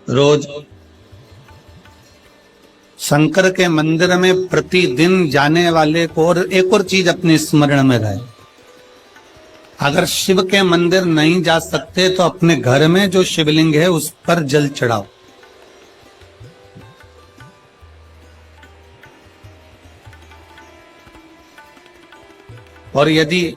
रोज शंकर के मंदिर में प्रतिदिन जाने वाले को और एक और चीज अपने स्मरण में रहे, अगर शिव के मंदिर नहीं जा सकते तो अपने घर में जो शिवलिंग है उस पर जल चढ़ाओ। और यदि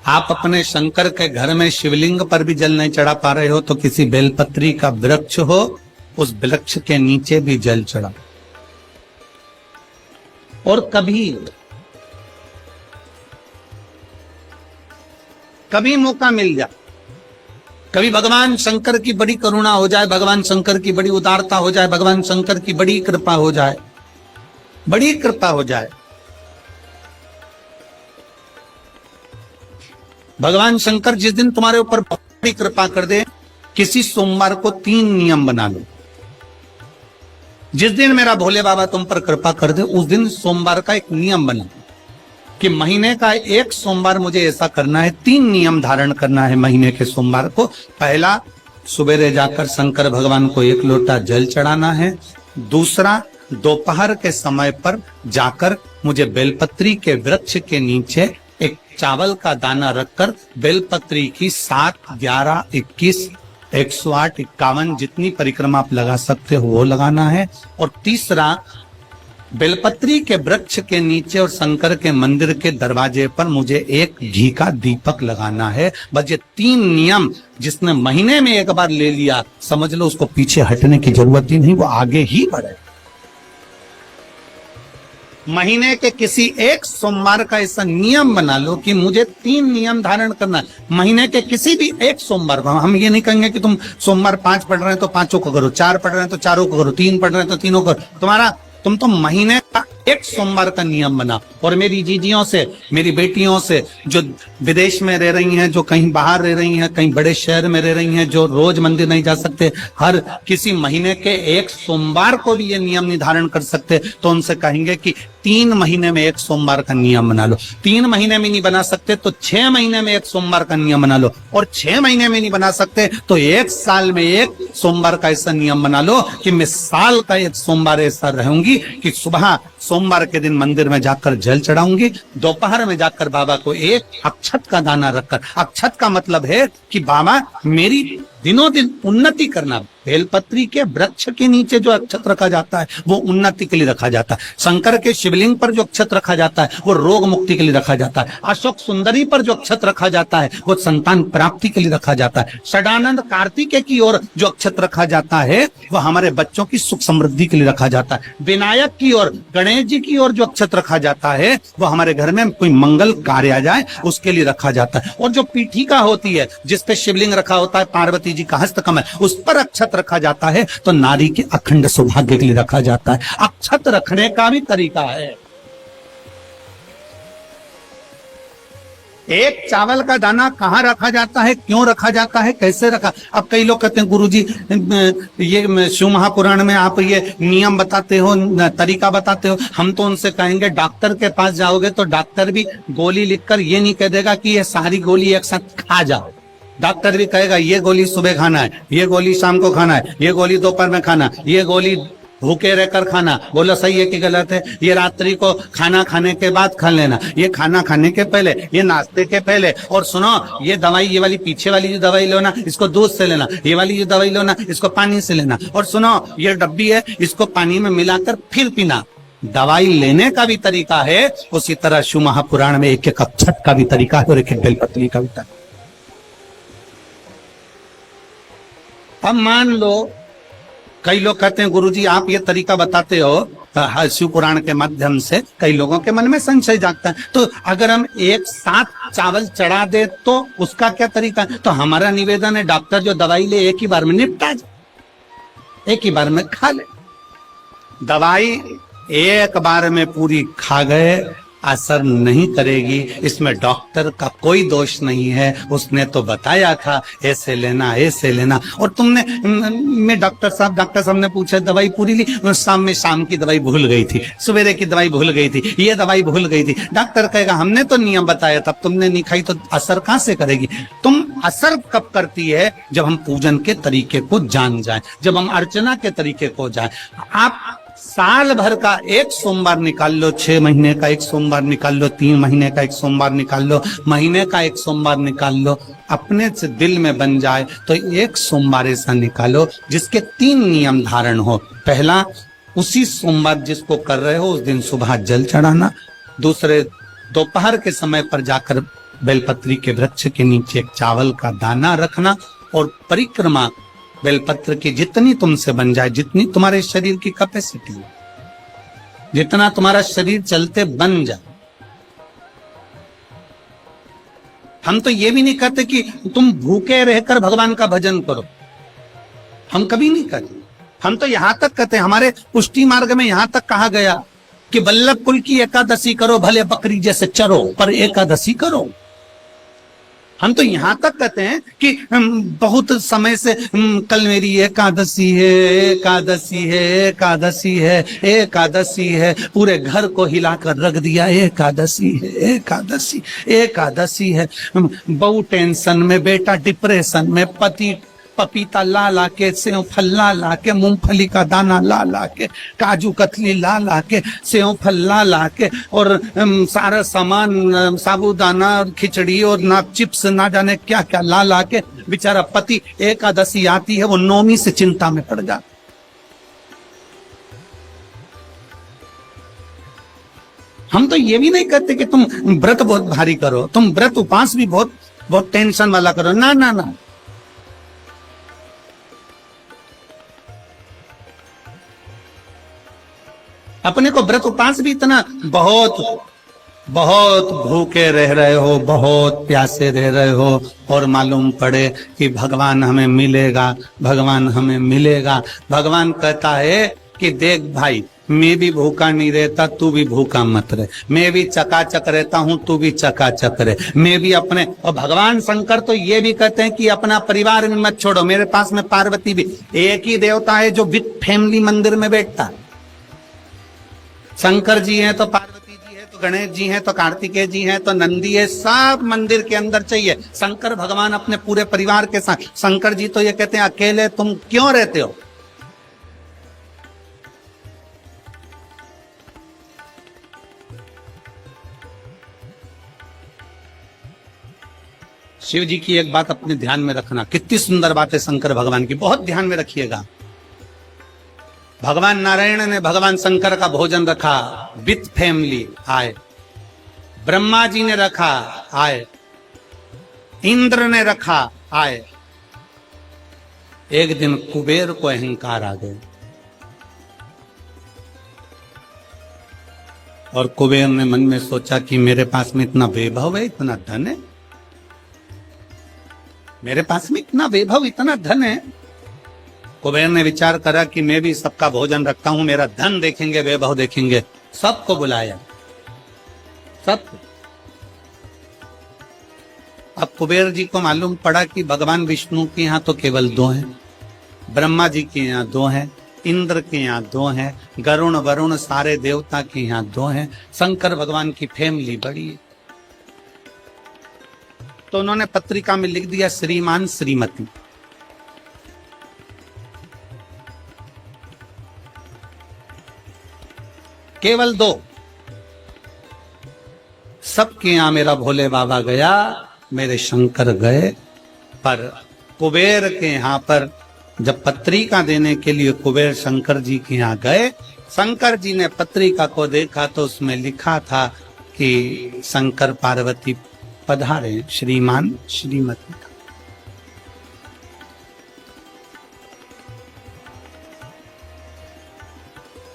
आप अपने शंकर के घर में शिवलिंग पर भी जल नहीं चढ़ा पा रहे हो तो किसी बेलपत्री का वृक्ष हो, उस वृक्ष के नीचे भी जल चढ़ाओ। और कभी मौका मिल जाए, कभी भगवान शंकर की बड़ी करुणा हो जाए, भगवान शंकर की बड़ी उदारता हो जाए, भगवान शंकर की बड़ी कृपा हो जाए, बड़ी कृपा हो जाए, भगवान शंकर जिस दिन तुम्हारे ऊपर बड़ी कृपा कर दे, किसी सोमवार को 3 नियम बना लो। जिस दिन मेरा भोले बाबा तुम पर कृपा कर दे उस दिन सोमवार का एक नियम बना कि महीने का एक सोमवार मुझे ऐसा करना है, 3 नियम धारण करना है महीने के सोमवार को। पहला, सुबेरे जाकर शंकर भगवान को 1 लोटा जल चढ़ाना है। दूसरा, दोपहर के समय पर जाकर मुझे बेलपत्री के वृक्ष के नीचे एक चावल का दाना रखकर बेलपत्री की 7, 11, 21, 108, 51 जितनी परिक्रमा आप लगा सकते हो वो लगाना है। और तीसरा, बेलपत्री के वृक्ष के नीचे और शंकर के मंदिर के दरवाजे पर मुझे एक घी का दीपक लगाना है। बस ये 3 नियम जिसने महीने में एक बार ले लिया, समझ लो उसको पीछे हटने की जरूरत ही नहीं, वो आगे ही बढ़े। महीने के किसी एक सोमवार का ऐसा नियम बना लो कि मुझे 3 नियम धारण करना है महीने के किसी भी एक सोमवार को। हम ये नहीं कहेंगे कि तुम सोमवार 5 पढ़ रहे हैं तो 5 को करो, 4 पढ़ रहे हैं तो 4 को करो, 3 पढ़ रहे हैं तो 3 को करो। तुम तो महीने का एक सोमवार का नियम बना। और मेरी जीजियों से, मेरी बेटियों से जो विदेश में रह रही हैं, जो कहीं बाहर रह रही हैं, कहीं बड़े शहर में रह रही हैं, जो रोज मंदिर नहीं जा सकते, हर किसी महीने के एक सोमवार को भी ये नियम निर्धारण कर सकते, तो उनसे कहेंगे कि 3 महीने में एक सोमवार का नियम बना लो। 3 महीने में नहीं बना सकते तो 6 महीने में एक सोमवार का नियम बना लो। और 6 महीने में नहीं बना सकते तो 1 साल में एक सोमवार का ऐसा नियम बना लो कि मैं साल का एक सोमवार ऐसा रहूंगी कि सुबह सोमवार के दिन मंदिर में जाकर जल चढ़ाऊंगी, दोपहर में जाकर बाबा को एक अक्षत का दाना रखकर, अक्षत का मतलब है कि बाबा मेरी दिनों दिन उन्नति करना। बेलपत्री के वृक्ष के नीचे जो अक्षत रखा जाता है वो उन्नति के लिए रखा जाता है। शंकर के शिवलिंग पर जो अक्षत रखा जाता है वो रोग मुक्ति के लिए रखा जाता है। अशोक सुंदरी पर जो अक्षत रखा जाता है वो संतान प्राप्ति के लिए रखा जाता है। षडानंद कार्तिकेय की ओर जो अक्षत रखा जाता है वो हमारे बच्चों की सुख समृद्धि के लिए रखा जाता है। विनायक की ओर, गणेश जी की ओर जो अक्षत रखा जाता है वो हमारे घर में कोई मंगल कार्य आ जाए उसके लिए रखा जाता है। और जो पीठिका होती है जिसपे शिवलिंग रखा होता है, पार्वती जी का हस्तकमल, उस पर अक्षत रखा जाता है तो नारी के अखंड सौभाग्य के लिए रखा जाता है। अक्षत रखने का भी तरीका है। एक चावल का दाना कहाँ रखा जाता है, क्यों रखा जाता है, कैसे रखा। अब कई लोग कहते हैं गुरुजी ये शिव महापुराण में आप ये नियम बताते हो, तरीका बताते हो। हम तो उनसे कहेंगे डॉक्टर के पास जाओगे तो डॉक्टर भी गोली लिखकर ये नहीं कह देगा कि ये सारी गोली एक साथ खा जाओ। डॉक्टर भी कहेगा ये गोली सुबह खाना है, ये गोली शाम को खाना है, ये गोली दोपहर में खाना, ये गोली भूखे रहकर खाना। बोला सही है कि गलत है? ये रात्रि को खाना खाने के बाद खा लेना, ये खाना खाने के पहले, ये नाश्ते के पहले। और सुनो, ये दवाई, ये वाली पीछे वाली जो दवाई लो ना इसको दूध से लेना, ये वाली जो दवाई लो ना इसको पानी से लेना। और सुनो, ये डब्बी है इसको पानी में मिलाकर फिर पीना। दवाई लेने का भी तरीका है, उसी तरह शिव महापुराण में एक एक अक्षत का भी तरीका है और एक एक बेलपत्री का भी तरीका। अब मान लो कई लोग कहते हैं गुरुजी आप ये तरीका बताते हो शिव पुराण के माध्यम से, कई लोगों के मन में संशय जागता है, तो अगर हम एक साथ चावल चढ़ा दे तो उसका क्या तरीका है? तो हमारा निवेदन है डॉक्टर जो दवाई ले एक ही बार में निपटा जाए, एक ही बार में खा ले। दवाई एक बार में पूरी खा गए असर नहीं करेगी। इसमें डॉक्टर का कोई दोष नहीं है, उसने तो बताया था ऐसे लेना ऐसे लेना। और तुमने मैं डॉक्टर साहब ने पूछा दवाई पूरी ली, शाम की दवाई भूल गई थी, सवेरे की दवाई भूल गई थी, ये दवाई भूल गई थी। डॉक्टर कहेगा हमने तो नियम बताया तब तुमने नहीं खाई, तो असर कहां से करेगी। तुम असर कब करती है, जब हम पूजन के तरीके को जान जाए, जब हम अर्चना के तरीके को जाए। आप साल भर का एक सोमवार निकाल लो, 6 महीने का एक सोमवार निकाल लो, 3 महीने का एक सोमवार निकाल लो, महीने का एक सोमवार निकाल लो, अपने से दिल में बन जाए तो एक सोमवार ऐसा निकालो जिसके 3 नियम धारण हो। पहला, उसी सोमवार जिसको कर रहे हो उस दिन सुबह जल चढ़ाना। दूसरे, दोपहर के समय पर जाकर बेलपत्री के वृक्ष के नीचे एक चावल का दाना रखना। और परिक्रमा बेलपत्र की जितनी तुमसे बन जाए, जितनी तुम्हारे शरीर की कैपेसिटी है, जितना तुम्हारा शरीर चलते बन जाए। हम तो ये भी नहीं कहते कि तुम भूखे रहकर भगवान का भजन करो, हम कभी नहीं कहते। हम तो यहां तक कहते हैं, हमारे पुष्टि मार्ग में यहां तक कहा गया कि वल्लभ कुल की एकादशी करो, भले बकरी जैसे चरो पर एकादशी करो। हम तो यहां तक कहते हैं कि बहुत समय से कल मेरी एकादशी है, एकादशी है, एकादशी है, एकादशी है, पूरे घर को हिलाकर रख दिया, एकादशी है, एकादशी, एकादशी है। बहू टेंशन में, बेटा डिप्रेशन में, पति पपीता ला ला के, सेव फल ला ला के, मूंगफली का दाना ला ला के, काजू कतली ला ला के, सेव फल ला ला के, और सारा सामान, साबूदाना, खिचड़ी और ना चिप्स, ना जाने क्या क्या ला ला के, बेचारा पति एकादशी आती है वो नौमी से चिंता में पड़ जाता। हम तो ये भी नहीं कहते कि तुम व्रत बहुत भारी करो, तुम व्रत उपास भी बहुत बहुत टेंशन वाला करो, ना ना ना। अपने को व्रत उपास भी इतना बहुत बहुत भूखे रह रहे हो, बहुत प्यासे रह रहे हो, और मालूम पड़े कि भगवान हमें मिलेगा, भगवान हमें मिलेगा। भगवान कहता है कि देख भाई, मैं भी भूखा नहीं रहता, तू भी भूखा मत रहे, मैं भी चकाचक रहता हूं, तू भी चकाचक रहे, मैं भी अपने। और भगवान शंकर तो ये भी कहते हैं कि अपना परिवार में मत छोड़ो। मेरे पास में पार्वती भी एक ही देवता है जो विद फैमिली मंदिर में बैठता है। शंकर जी हैं तो पार्वती जी है, तो गणेश जी हैं, तो कार्तिकेय जी हैं, तो नंदी है, सब मंदिर के अंदर चाहिए। शंकर भगवान अपने पूरे परिवार के साथ। शंकर जी तो ये कहते हैं अकेले तुम क्यों रहते हो। शिव जी की एक बात अपने ध्यान में रखना, कितनी सुंदर बात है शंकर भगवान की, बहुत ध्यान में रखिएगा। भगवान नारायण ने भगवान शंकर का भोजन रखा, विथ फैमिली आए। ब्रह्मा जी ने रखा, आए। इंद्र ने रखा, आए। एक दिन कुबेर को अहंकार आ गया और कुबेर ने मन में सोचा कि मेरे पास में इतना वैभव है, इतना धन है, मेरे पास में इतना वैभव, इतना धन है। कुबेर ने विचार करा कि मैं भी सबका भोजन रखता हूं, मेरा धन देखेंगे, वैभव देखेंगे। सबको बुलाया, सबको। अब कुबेर जी को मालूम पड़ा कि भगवान विष्णु के यहाँ तो केवल 2 हैं, ब्रह्मा जी के यहाँ 2 हैं, इंद्र के यहाँ 2 हैं, गरुण वरुण सारे देवता के यहाँ 2 हैं, शंकर भगवान की फैमिली बड़ी है। तो उन्होंने पत्रिका में लिख दिया श्रीमान श्रीमती। केवल 2। सबके यहां मेरा भोले बाबा गया, मेरे शंकर गए, पर कुबेर के यहां पर जब पत्रिका देने के लिए कुबेर शंकर जी के यहां गए, शंकर जी ने पत्रिका को देखा तो उसमें लिखा था कि शंकर पार्वती पधारे, श्रीमान श्रीमती।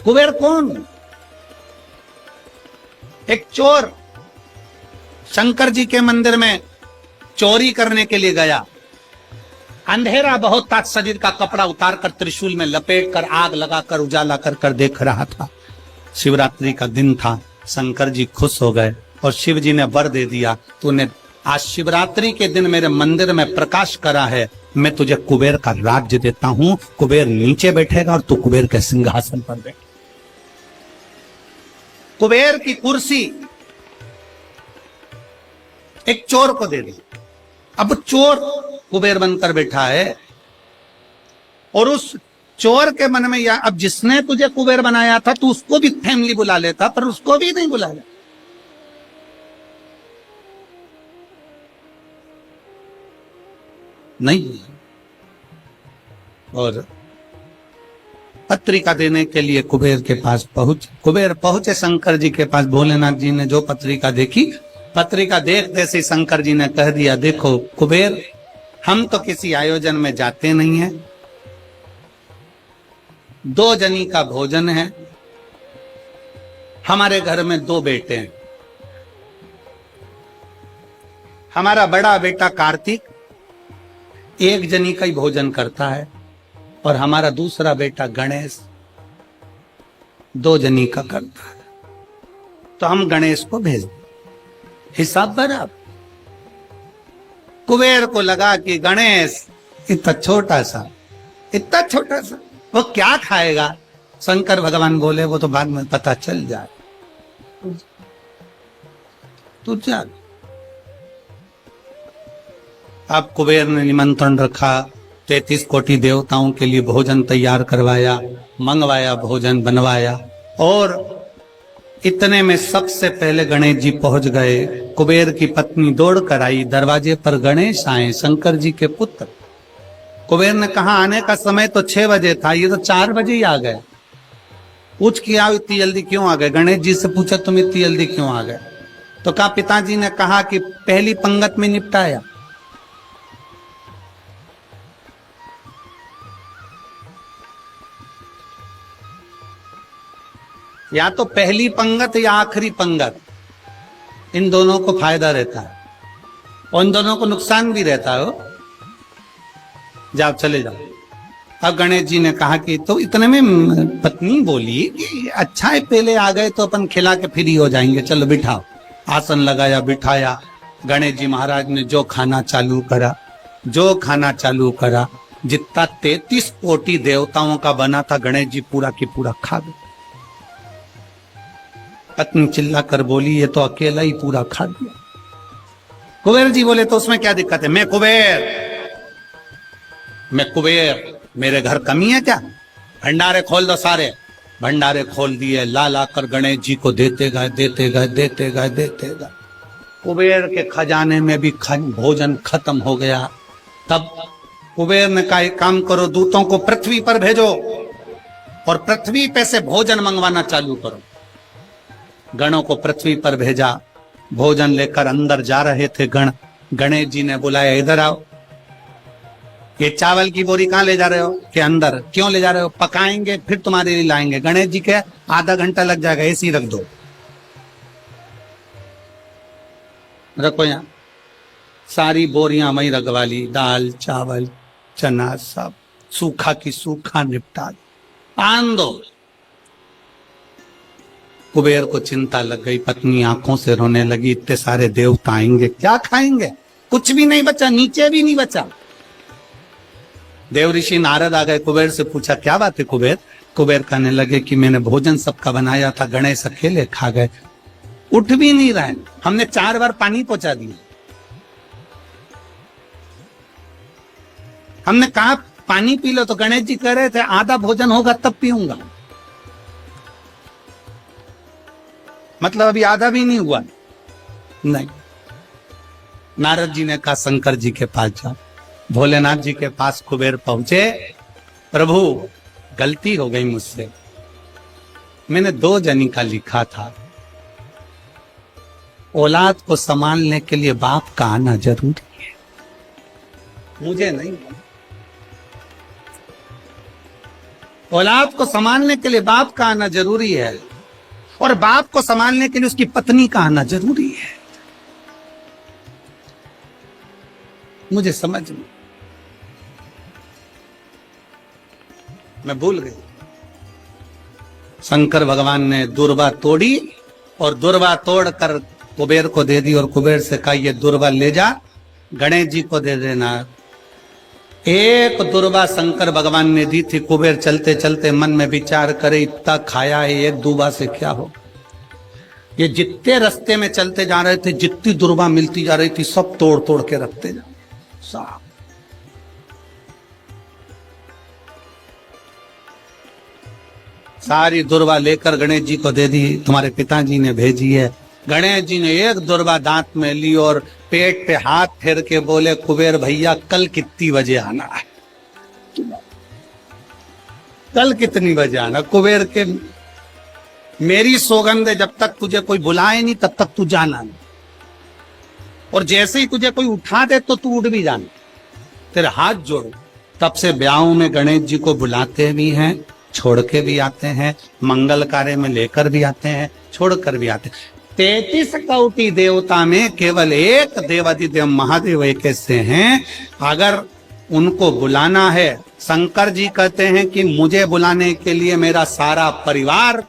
कुबेर कौन? एक चोर शंकर जी के मंदिर में चोरी करने के लिए गया। अंधेरा बहुत था, शरीर का कपड़ा उतारकर त्रिशूल में लपेट कर आग लगाकर उजाला कर देख रहा था। शिवरात्रि का दिन था, शंकर जी खुश हो गए और शिव जी ने वर दे दिया, तूने आज शिवरात्रि के दिन मेरे मंदिर में प्रकाश करा है, मैं तुझे कुबेर का राज्य देता हूं। कुबेर नीचे बैठेगा और तू कुबेर के सिंहासन पर बैठ। कुबेर की कुर्सी एक चोर को दे दी। अब चोर कुबेर बनकर बैठा है और उस चोर के मन में या अब जिसने तुझे कुबेर बनाया था तू उसको भी फैमिली बुला लेता, पर उसको भी नहीं बुलाया। नहीं। और पत्रिका देने के लिए कुबेर के पास कुबेर पहुंचे शंकर जी के पास। भोलेनाथ जी ने जो पत्रिका देखी, पत्रिका देखते से शंकर जी ने कह दिया, देखो कुबेर, हम तो किसी आयोजन में जाते नहीं हैं, 2 जनी का भोजन है, हमारे घर में 2 बेटे हैं, हमारा बड़ा बेटा कार्तिक 1 जनी का ही भोजन करता है और हमारा दूसरा बेटा गणेश 2 जनी का करता है, तो हम गणेश को भेज दें, हिसाब बराबर। कुबेर को लगा कि गणेश इतना छोटा सा वो क्या खाएगा। शंकर भगवान बोले, वो तो बाद में पता चल जाए, तू चल। अब कुबेर ने निमंत्रण रखा, 33 कोटि देवताओं के लिए भोजन तैयार करवाया, मंगवाया, भोजन बनवाया। और इतने में सबसे पहले गणेश जी पहुंच गए। कुबेर की पत्नी दौड़ कर आई, दरवाजे पर गणेश आए, शंकर जी के पुत्र। कुबेर ने कहा आने का समय तो 6 बजे था, ये तो 4 बजे ही आ गए। पूछ किया इतनी जल्दी क्यों आ गए? गणेश जी से पूछा तुम इतनी जल्दी क्यों आ गए? तो कहा पिताजी ने कहा कि पहली पंगत में निपटाया। या तो पहली पंगत या आखिरी पंगत, इन दोनों को फायदा रहता है और इन दोनों को नुकसान भी रहता है। जाओ चले जाओ। अब गणेश जी ने कहा कि तो इतने में पत्नी बोली कि अच्छा है पहले आ गए तो अपन खिला के फ्री हो जाएंगे, चलो बिठाओ। आसन लगाया, बिठाया। गणेश जी महाराज ने जो खाना चालू करा, जितना 33 कोटि देवताओं का बना था, गणेश जी पूरा की पूरा खा गए। पत्नी चिल्ला कर बोली ये तो अकेला ही पूरा खा गया। कुबेर जी बोले तो उसमें क्या दिक्कत है, मैं कुबेर, मेरे घर कमी है क्या? भंडारे खोल दो सारे। भंडारे खोल दिए, ला कर गणेश जी को देते गए। कुबेर के खजाने में भी भोजन खत्म हो गया। तब कुबेर ने कहा एक काम करो, दूतों को पृथ्वी पर भेजो और पृथ्वी पे से भोजन मंगवाना चालू करो। गणों को पृथ्वी पर भेजा। भोजन लेकर अंदर जा रहे थे गण। गणेश जी ने बुलाया, इधर आओ। ये चावल की बोरी कहां ले जा रहे हो? कि अंदर। क्यों ले जा रहे हो? पकाएंगे फिर तुम्हारे लिए लाएंगे। गणेश जी के आधा घंटा लग जाएगा, ऐसी रख दो। रखो यहां। सारी बोरियां वहीं रखवा ली, दाल चावल चना सब सूखा की सूखा निपटा आन दो। कुबेर को चिंता लग गई, पत्नी आंखों से रोने लगी, इतने सारे देवता आएंगे क्या खाएंगे? कुछ भी नहीं बचा, नीचे भी नहीं बचा। देव ऋषि नारद आ गए, कुबेर से पूछा क्या बात है कुबेर? कुबेर कहने लगे कि मैंने भोजन सबका बनाया था, गणेश अकेले खा गए, उठ भी नहीं रहे, हमने 4 बार पानी पहुंचा दिया। हमने कहा पानी पी लो तो गणेश जी कह रहे थे आधा भोजन होगा तब पीऊंगा। मतलब अभी आधा भी नहीं हुआ। नहीं। नारद जी ने कहा शंकर जी के पास जाओ। भोलेनाथ जी के पास कुबेर पहुंचे, प्रभु गलती हो गई मुझसे, मैंने 2 जनी का लिखा था। औलाद को संभालने के लिए बाप का आना जरूरी है, मुझे नहीं। औलाद को संभालने के लिए बाप का आना जरूरी है और बाप को संभालने के लिए उसकी पत्नी का आना जरूरी है। मुझे समझ में, मैं भूल गई। शंकर भगवान ने दुर्वा तोड़ी और दुर्वा तोड़कर कुबेर को दे दी और कुबेर से कहा ये दुर्वा ले जा गणेश जी को दे देना। एक दुर्वा शंकर भगवान ने दी थी। कुबेर चलते चलते मन में विचार करे इतना खाया है, एक दुर्वा से क्या हो। ये जितने रास्ते में चलते जा रहे थे, जितनी दुर्वा मिलती जा रही थी, सब तोड़ तोड़ के रखते जा सब। सारी दुर्वा लेकर गणेश जी को दे दी, तुम्हारे पिताजी ने भेजी है। गणेश जी ने एक दुर्वा दांत में ली और पेट पे हाथ फेर के बोले कुबेर भैया कल कितनी बजे आना है, कल कितनी बजे आना। कुबेर के मेरी सौगंध है जब तक तुझे कोई बुलाए नहीं तब तक तू जाना नहीं, और जैसे ही तुझे कोई उठा दे तो तू उठ भी जाना, तेरे हाथ जोड़ो। तब से ब्याहों में गणेश जी को बुलाते भी हैं, छोड़ के भी आते हैं, मंगल कार्य में लेकर भी आते हैं, छोड़ कर भी आते हैं। 33 कोटि देवता में केवल एक देवाधिदेव महादेव एक ऐसे हैं, अगर उनको बुलाना है, शंकर जी कहते हैं कि मुझे बुलाने के लिए मेरा सारा परिवार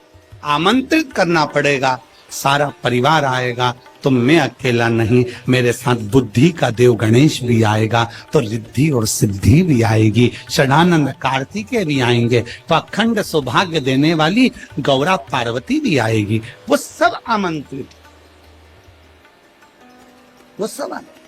आमंत्रित करना पड़ेगा, सारा परिवार आएगा तो मैं अकेला नहीं, मेरे साथ बुद्धि का देव गणेश भी आएगा तो रिद्धि और सिद्धि भी आएगी, षडानंद कार्तिकेय भी आएंगे तो अखंड सौभाग्य देने वाली गौरा पार्वती भी आएगी। वो सब आमंत्रित, वो सब आएंगे।